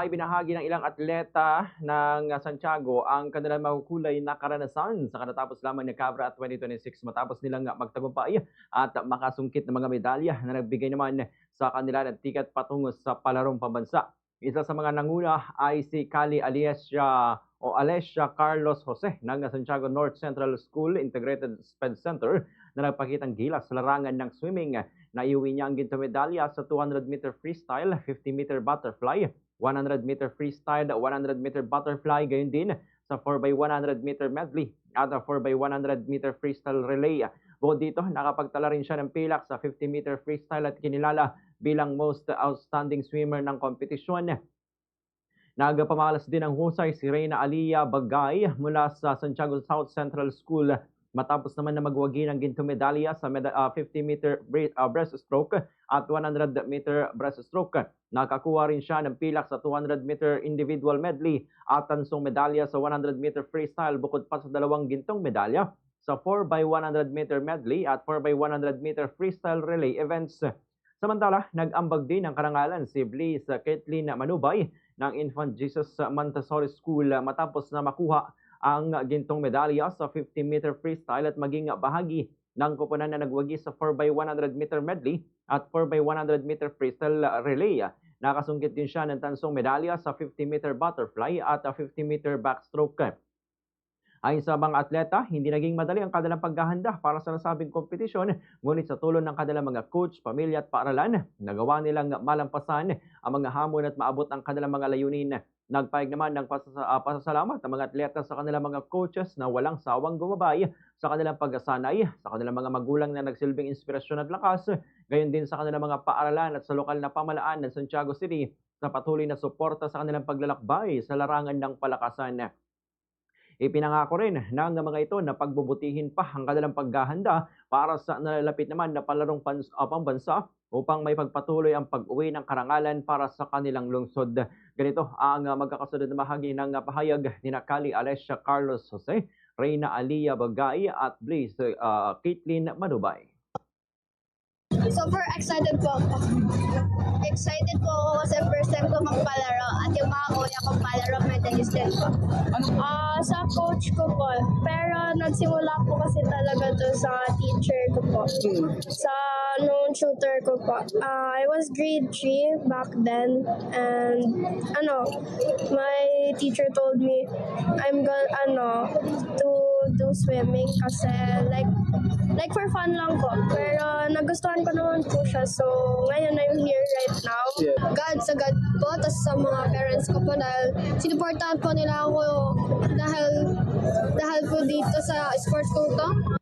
Ay binahagi ng ilang atleta ng Santiago ang kanilang makukulay na karanasan sa katatapos lamang ng Cabra 2026 matapos nilang magtagumpay at makasungkit ng mga medalya na nagbigay naman sa kanila ng tiket patungo sa palarong pambansa. Isa sa mga nanguna ay si Kali Alessia Carlos Jose ng Santiago North Central School Integrated Sped Center na nagpakitang gilas sa larangan ng swimming. Naiuwi niya ang ginto medalya sa 200-meter freestyle, 50-meter butterfly, 100-meter freestyle, 100-meter butterfly, gayon din sa 4x100-meter medley at 4x100-meter freestyle relay. Bukod dito, nakapagtala rin siya ng pilak sa 50-meter freestyle at kinilala bilang most outstanding swimmer ng kompetisyon. Nagpamalas din ng husay si Reyna Alia Bagay mula sa Santiago South Central School matapos naman na magwagi ng ginto medalya sa 50-meter breaststroke at 100-meter breaststroke. Nakakuha rin siya ng pilak sa 200-meter individual medley at tansong medalya sa 100-meter freestyle bukod pa sa dalawang gintong medalya sa 4x100-meter medley at 4x100-meter freestyle relay events. Samantala, nag-ambag din ang karangalan si Bliss Caitlin Manubay ng Infant Jesus Montessori School matapos na makuha ang gintong medalya sa 50-meter freestyle at maging bahagi ng koponan na nagwagi sa 4x100-meter medley at 4x100-meter freestyle relay. Nakasungkit din siya ng tansong medalya sa 50-meter butterfly at 50-meter backstroke. Ayon sa mga atleta, hindi naging madali ang kanilang paghahanda para sa nasabing kompetisyon, ngunit sa tulong ng kanilang mga coach, pamilya at paaralan, nagawa nilang malampasan ang mga hamon at maabot ang kanilang mga layunin. Nagpahayag naman ng pasasalamat ang mga atleta sa kanilang mga coaches na walang sawang gumabay sa kanilang pagsasanay, sa kanilang mga magulang na nagsilbing inspirasyon at lakas, gayon din sa kanilang mga paaralan at sa lokal na pamalaan ng Santiago City sa patuloy na suporta sa kanilang paglalakbay sa larangan ng palakasan. Ipinangako rin ng mga ito na pagbubutihin pa ang kanilang paghahanda para sa nalalapit naman na palarong pambansa upang may pagpatuloy ang pag-uwi ng karangalan para sa kanilang lungsod. Ganito ang magkakasunod na bahagi ng pahayag ni Kali Alessia Carlos Jose, Reyna Alia Bagay at Bliss Caitlin Manubay. Super excited po ako. Excited po ako kasi first time ko magpalaro at yung mga kuya kong palaro medalist din po. Sa coach ko po, pero nagsimula po kasi talaga to sa teacher ko po. Sa nung tutor ko po. I was grade 3 back then and my teacher told me I'm gonna to do swimming kasi like for fun lang po. Pero nagustuhan ko naman po siya. So, ngayon I'm here right now. God sa God po, tapos sa mga parents ko po dahil sinuportahan po nila ako dahil po dito sa sports ko to.